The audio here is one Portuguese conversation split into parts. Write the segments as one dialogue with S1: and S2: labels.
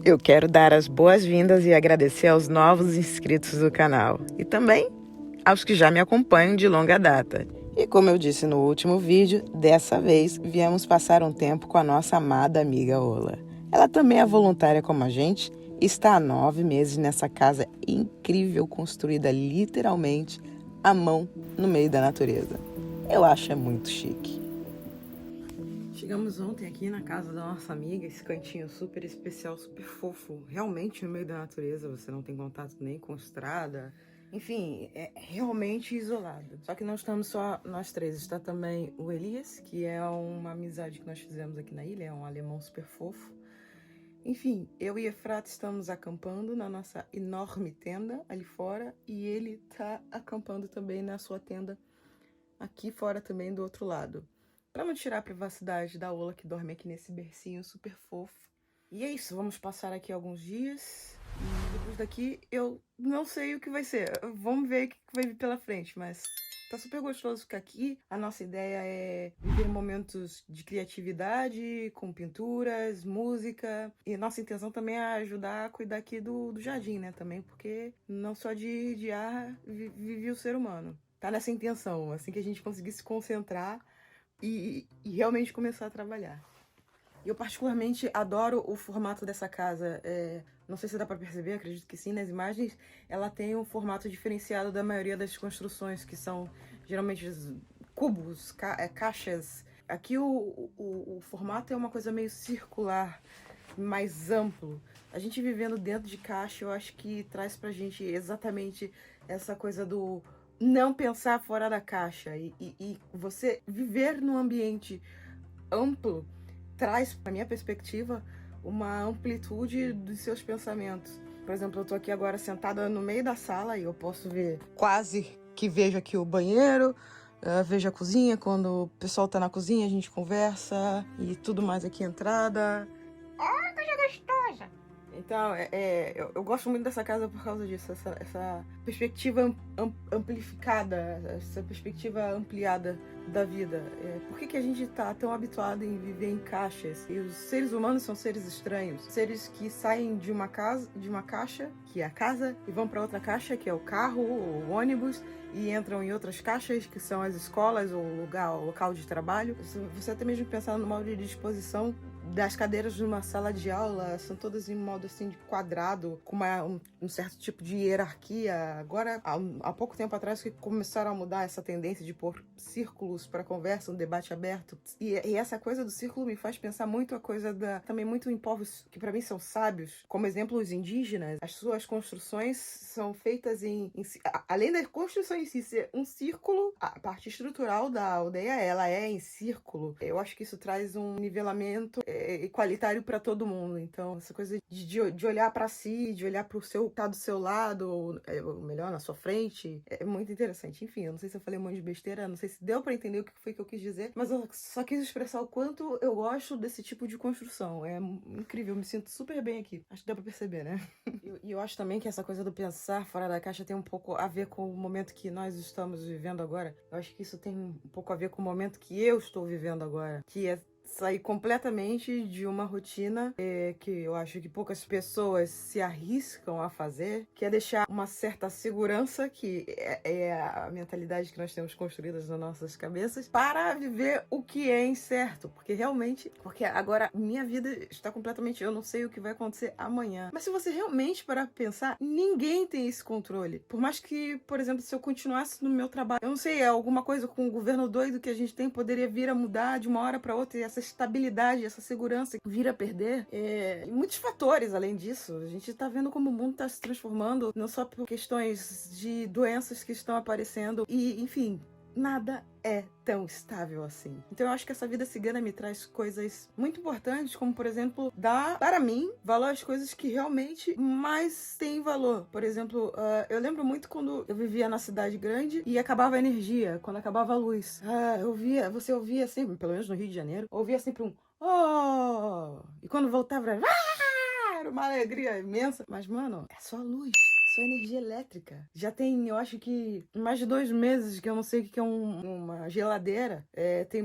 S1: Eu quero dar as boas-vindas e agradecer aos novos inscritos do canal e também aos que já me acompanham de longa data. E como eu disse no último vídeo, dessa vez viemos passar um tempo com a nossa amada amiga Ola. Ela também é voluntária como a gente e está há 9 meses nessa casa incrível construída literalmente à mão no meio da natureza. Eu acho muito chique. Chegamos ontem aqui na casa da nossa amiga, esse cantinho super especial, super fofo, realmente no meio da natureza, você não tem contato nem com estrada, enfim, é realmente isolado. Só que não estamos só nós três, está também o Elias, que é uma amizade que nós fizemos aqui na ilha, é um alemão super fofo. Enfim, eu e Efrato estamos acampando na nossa enorme tenda ali fora e ele tá acampando também na sua tenda aqui fora também do outro lado. Para não tirar a privacidade da Ola, que dorme aqui nesse bercinho super fofo. E é isso, vamos passar aqui alguns dias. E depois daqui eu não sei o que vai ser. Vamos ver o que vai vir pela frente, mas tá super gostoso ficar aqui. A nossa ideia é viver momentos de criatividade, com pinturas, música. E a nossa intenção também é ajudar a cuidar aqui do jardim, né? Também, porque não só de ar vive o ser humano. Tá nessa intenção, assim que a gente conseguir se concentrar e realmente começar a trabalhar. Eu particularmente adoro o formato dessa casa. Não sei se dá para perceber, acredito que sim, nas imagens. Ela tem um formato diferenciado da maioria das construções, que são geralmente cubos, caixas. Aqui o formato é uma coisa meio circular, mais amplo. A gente vivendo dentro de caixa, eu acho que traz pra gente exatamente essa coisa do não pensar fora da caixa. E você viver num ambiente amplo traz, pra minha perspectiva, uma amplitude dos seus pensamentos. Por exemplo, eu tô aqui agora sentada no meio da sala e eu posso ver, quase que vejo aqui o banheiro, vejo a cozinha, quando o pessoal tá na cozinha a gente conversa e tudo mais aqui entrada. Ai, coisa gostosa! Então, eu gosto muito dessa casa por causa disso, essa perspectiva amplificada, essa perspectiva ampliada da vida. Por que a gente tá tão habituado em viver em caixas? E os seres humanos são seres estranhos, seres que saem de uma caixa, que é a casa, e vão para outra caixa, que é o carro, o ônibus, e entram em outras caixas, que são as escolas, o local de trabalho. Você até mesmo pensando no modo de disposição das cadeiras de uma sala de aula, são todas em modo assim de quadrado, com um certo tipo de hierarquia. Agora, há pouco tempo atrás que começaram a mudar essa tendência de pôr círculos para conversa, um debate aberto. E essa coisa do círculo me faz pensar muito a coisa também muito em povos que para mim são sábios, como exemplo os indígenas. As suas construções são feitas além da construção em si ser um círculo, a parte estrutural da aldeia ela é em círculo. Eu acho que isso traz um nivelamento igualitário para todo mundo. Então, essa coisa de olhar para si, de olhar para o seu tá do seu lado, ou melhor, na sua frente, é muito interessante. Enfim, eu não sei se eu falei um monte de besteira, não sei se deu para entender o que foi que eu quis dizer, mas eu só quis expressar o quanto eu gosto desse tipo de construção. É incrível, eu me sinto super bem aqui. Acho que deu para perceber, né? E eu acho também que essa coisa do pensar fora da caixa tem um pouco a ver com o momento que nós estamos vivendo agora. Eu acho que isso tem um pouco a ver com o momento que eu estou vivendo agora, que é sair completamente de uma rotina que eu acho que poucas pessoas se arriscam a fazer, que é deixar uma certa segurança, que é a mentalidade que nós temos construídas nas nossas cabeças, para viver o que é incerto, porque agora minha vida está completamente, eu não sei o que vai acontecer amanhã. Mas se você realmente parar pra pensar, ninguém tem esse controle. Por mais que, por exemplo, se eu continuasse no meu trabalho, eu não sei, alguma coisa com o governo doido que a gente tem poderia vir a mudar de uma hora para outra, e essa estabilidade, essa segurança vir a perder. E muitos fatores além disso. A gente tá vendo como o mundo tá se transformando, não só por questões de doenças que estão aparecendo, e enfim, nada é tão estável assim. Então eu acho que essa vida cigana me traz coisas muito importantes, como por exemplo, dar para mim valor às coisas que realmente mais têm valor. Por exemplo, eu lembro muito quando eu vivia na cidade grande e acabava a energia, quando acabava a luz. Você ouvia sempre, pelo menos no Rio de Janeiro, ouvia sempre um oh! E quando voltava era uma alegria imensa. Mas, mano, é só luz. só energia elétrica. Já tem, eu acho que mais de 2 meses que eu não sei o que é uma geladeira.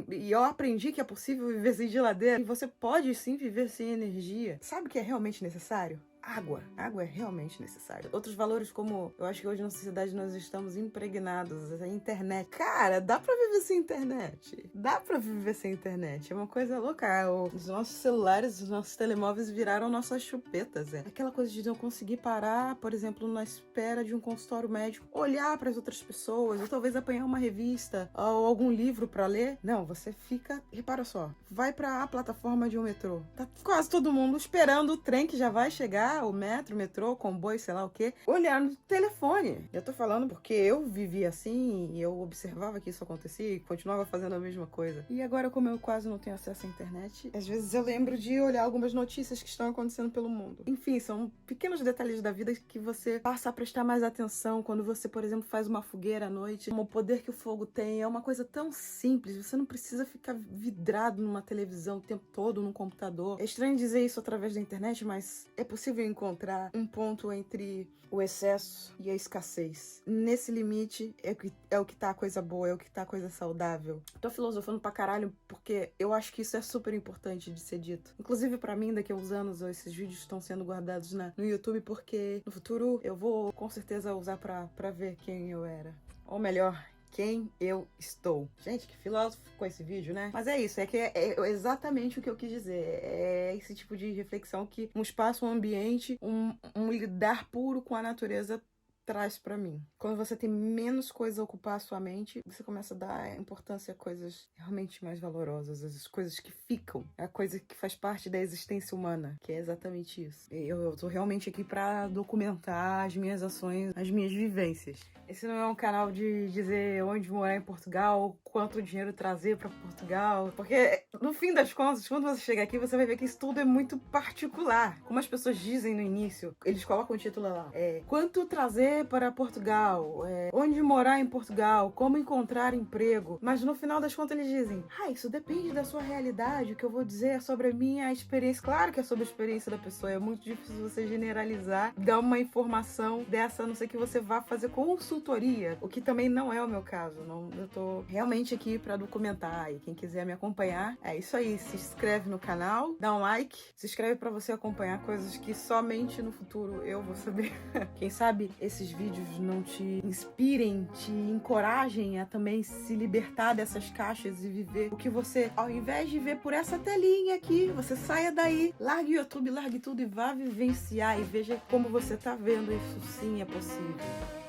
S1: E eu aprendi que é possível viver sem geladeira. E você pode sim viver sem energia. Sabe o que é realmente necessário? Água. Água é realmente necessário. Outros valores, como eu acho que hoje na sociedade nós estamos impregnados, a internet. Cara, dá pra viver sem internet. Dá pra viver sem internet. É uma coisa louca. Os nossos celulares, os nossos telemóveis viraram nossas chupetas. Aquela coisa de não conseguir parar, por exemplo, na espera de um consultório médico, olhar para as outras pessoas, ou talvez apanhar uma revista ou algum livro pra ler. Não, você fica. Repara só, vai pra plataforma de um metrô. Tá quase todo mundo esperando o trem que já vai chegar. O metrô, comboio, sei lá o quê, olhar no telefone. Eu tô falando porque eu vivia assim e eu observava que isso acontecia e continuava fazendo a mesma coisa. E agora, como eu quase não tenho acesso à internet, às vezes eu lembro de olhar algumas notícias que estão acontecendo pelo mundo. Enfim, são pequenos detalhes da vida que você passa a prestar mais atenção quando você, por exemplo, faz uma fogueira à noite. O poder que o fogo tem é uma coisa tão simples. Você não precisa ficar vidrado numa televisão o tempo todo, num computador. É estranho dizer isso através da internet, mas é possível encontrar um ponto entre o excesso e a escassez. Nesse limite é o que tá a coisa boa, é o que tá a coisa saudável. Tô filosofando pra caralho porque eu acho que isso é super importante de ser dito. Inclusive pra mim, daqui a uns anos, esses vídeos estão sendo guardados no YouTube porque no futuro eu vou com certeza usar pra ver quem eu era. Ou melhor, quem eu estou. Gente, que filósofo com esse vídeo, né? Mas é isso, é exatamente o que eu quis dizer. É esse tipo de reflexão que um espaço, um ambiente, um lidar puro com a natureza traz pra mim. Quando você tem menos coisa a ocupar a sua mente, você começa a dar importância a coisas realmente mais valorosas, as coisas que ficam, a coisa que faz parte da existência humana, que é exatamente isso. Eu tô realmente aqui pra documentar as minhas ações, as minhas vivências. Esse não é um canal de dizer onde morar em Portugal, quanto dinheiro trazer pra Portugal, porque no fim das contas, quando você chega aqui, você vai ver que isso tudo é muito particular. Como as pessoas dizem no início, eles colocam o título lá, quanto trazer para Portugal, onde morar em Portugal, como encontrar emprego, mas no final das contas eles dizem, isso depende da sua realidade, o que eu vou dizer é sobre a minha experiência. Claro que é sobre a experiência da pessoa, é muito difícil você generalizar, dar uma informação dessa, a não ser que você vá fazer consultoria, o que também não é o meu caso. Eu tô realmente aqui para documentar, e quem quiser me acompanhar, é isso aí, se inscreve no canal, dá um like, se inscreve para você acompanhar coisas que somente no futuro eu vou saber. Quem sabe esses vídeos não te inspirem, te encorajem a também se libertar dessas caixas e viver o que você, ao invés de ver por essa telinha aqui, você saia daí, largue o YouTube, largue tudo e vá vivenciar e veja como você tá vendo isso sim é possível.